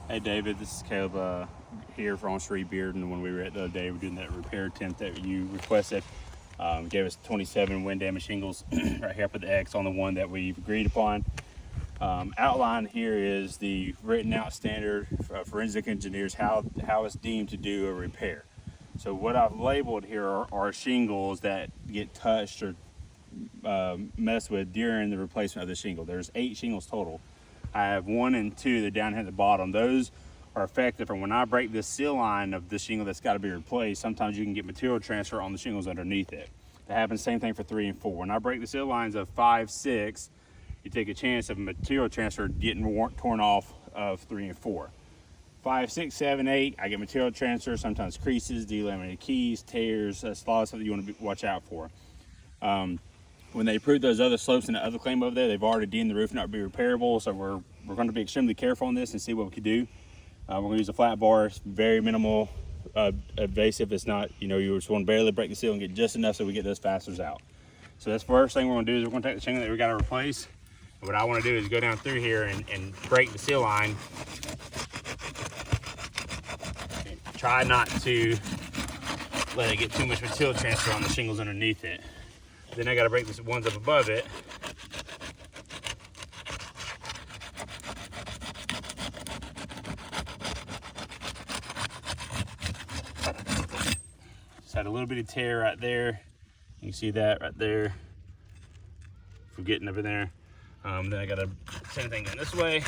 Hey David, this is Caleb here from Bearden. When we were at the other day, we're doing that repair attempt that you requested. Gave us 27 wind damage shingles right here for the X on the one that we've agreed upon. Outline here is the written out standard for forensic engineers, how it's deemed to do a repair. So what I've labeled here are shingles that get touched or messed with during the replacement of the shingle. There's 8 shingles total. I have 1 and 2 that are down here at the bottom. Those are affected from when I break the seal line of the shingle that's got to be replaced. Sometimes you can get material transfer on the shingles underneath it. That happens same thing for 3 and 4. When I break the seal lines of 5, 6, you take a chance of material transfer getting torn off of 3 and 4. 5, 6, 7, 8, I get material transfer, sometimes creases, delaminated keys, tears. That's a lot of stuff that you want to watch out for. When they approved those other slopes and the other claim over there, they've already deemed the roof not to be repairable, so we're going to be extremely careful on this and see what we can do. We're going to use a flat bar. It's very minimal invasive. It's not, you just want to barely break the seal and get just enough so we get those fasteners out. So that's the first thing we're going to do is we're going to take the shingle that we got to replace. And what I want to do is go down through here and break the seal line. And try not to let it get too much material transfer on the shingles underneath it. Then I got to break the ones up above it. Just had a little bit of tear right there. You can see that right there. From getting up in there. Then I got to same thing down this way.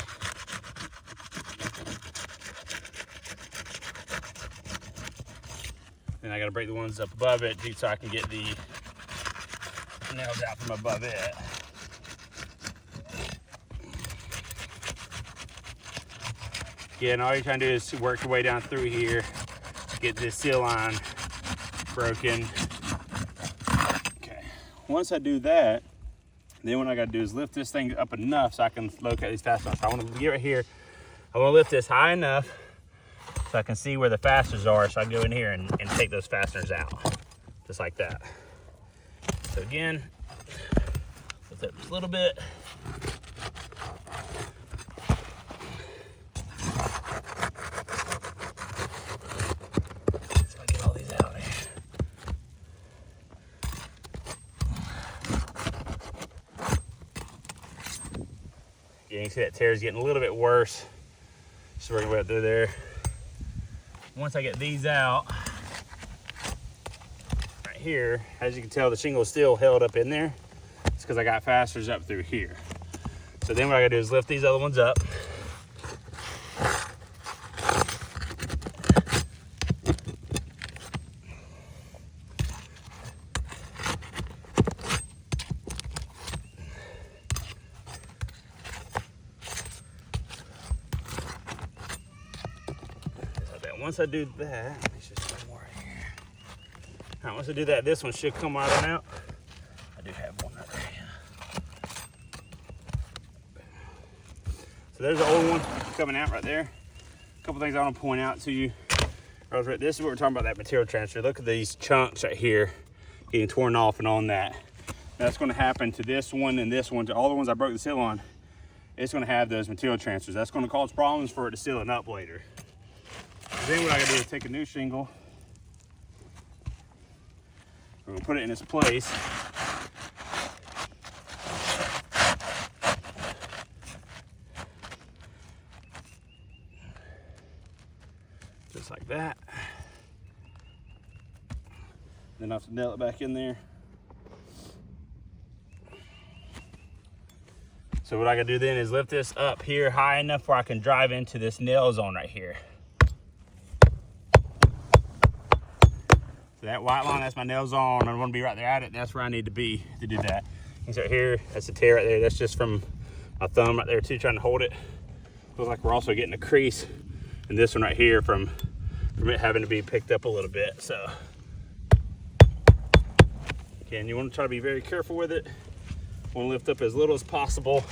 Then I got to break the ones up above it so I can get the nails out from above it. Again, all you're trying to do is work your way down through here, get this seal line broken. Okay, once I do that, then what I gotta do is lift this thing up enough so I can locate these fasteners. So I wanna get right here, I wanna lift this high enough so I can see where the fasteners are, so I can go in here and take those fasteners out, just like that. So again, lift up just a little bit. So I get all these out here. Yeah, you can see that tear is getting a little bit worse. Just working way up through there. Once I get these out, here, as you can tell, the shingle is still held up in there. It's because I got fasteners up through here. So then what I gotta do is lift these other ones up. So then once I do that, all right, once I do that, this one should come right on out. I do have one right there. So there's the old one coming out right there. A couple things I want to point out to you. This is what we're talking about, that material transfer. Look at these chunks right here getting torn off and on that. That's going to happen to this one and this one, to all the ones I broke the seal on. It's going to have those material transfers. That's going to cause problems for it to seal it up later. Then what I got to do is take a new shingle. We're gonna put it in its place. Just like that. Then I have to nail it back in there. So what I gotta do then is lift this up here high enough where I can drive into this nail zone right here. So that white line, that's my nail zone. I want to be right there at it. That's where I need to be to do that. You see right here, that's a tear right there. That's just from my thumb right there too, trying to hold it. Looks like we're also getting a crease. And this one right here from it having to be picked up a little bit. So again, you want to try to be very careful with it. Want to lift up as little as possible,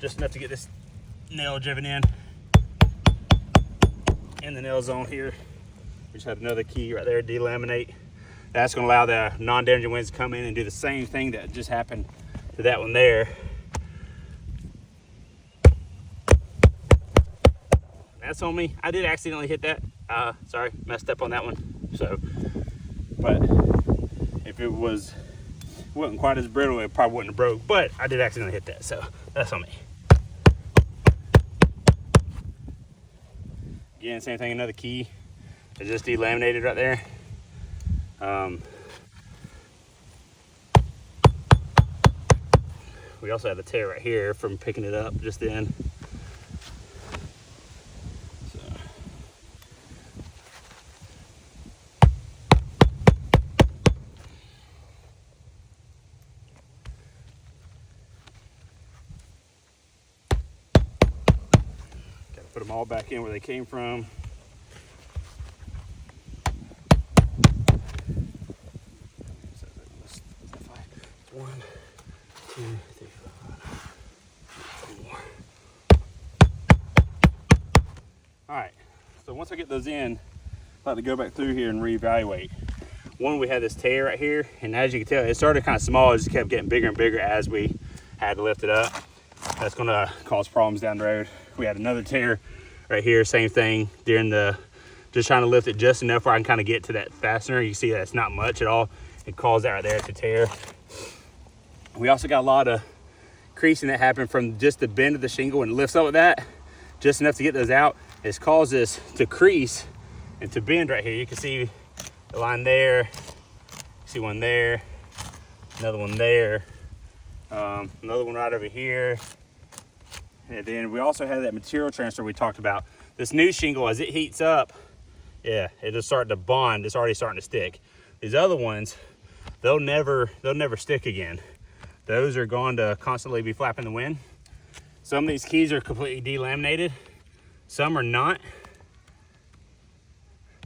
just enough to get this nail driven in the nail zone here. We just had another key right there, delaminate. That's going to allow the non-damaging winds to come in and do the same thing that just happened to that one there. that's on me. I did accidentally hit that. Sorry, messed up on that one. So, but if it wasn't quite as brittle, it probably wouldn't have broke. But I did accidentally hit that, so that's on me. Again, same thing. Another key. It's just delaminated right there. We also have a tear right here from picking it up just then. So. Gotta put them all back in where they came from. One, two, three, four more. All right, so once I get those in, I like to go back through here and reevaluate. One, we had this tear right here, and as you can tell, it started kind of small, it just kept getting bigger and bigger as we had to lift it up. That's gonna cause problems down the road. We had another tear right here, same thing, just trying to lift it just enough where I can kind of get to that fastener. You see that's not much at all. It caused that right there to tear. We also got a lot of creasing that happened from just the bend of the shingle, and it lifts up with that, just enough to get those out. It's caused this to crease and to bend right here. You can see the line there, see one there, another one there, another one right over here. And then we also had that material transfer we talked about. This new shingle, as it heats up, yeah, it'll start to bond. It's already starting to stick. These other ones, they'll never stick again. Those are going to constantly be flapping the wind. Some of these keys are completely delaminated. Some are not.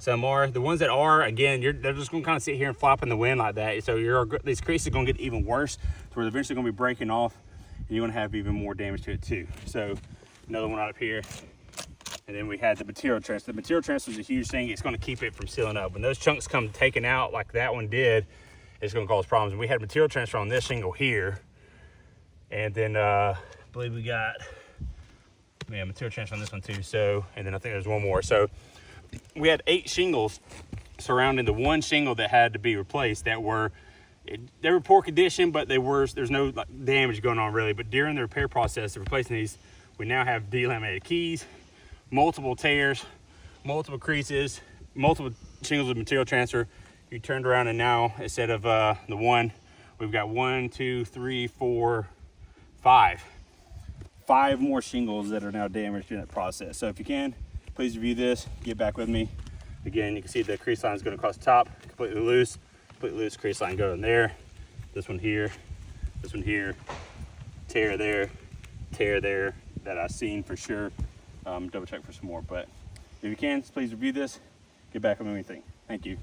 Some are. The ones that are, again, they're just going to kind of sit here and flop in the wind like that. So these creases are going to get even worse, to where they're eventually going to be breaking off, and you're going to have even more damage to it too. So another one right up here. And then we had the material transfer. The material transfer is a huge thing. It's going to keep it from sealing up. When those chunks come taken out like that one did, it's going to cause problems. We had material transfer on this shingle here, and then I believe we got material transfer on this one too. So, and then I think there's one more. So we had 8 shingles surrounding the one shingle that had to be replaced. They were poor condition, but there's no damage going on really. But during the repair process of replacing these, we now have delaminated keys, multiple tears, multiple creases, multiple shingles with material transfer. You turned around, and now instead of the one, we've got 1, 2, 3, 4, 5. 5 more shingles that are now damaged in that process. So if you can, please review this, get back with me. Again, you can see the crease line is going across the top, completely loose crease line going there. This one here, tear there, that I've seen for sure. Double check for some more, but if you can, please review this, get back with me when you think. Thank you.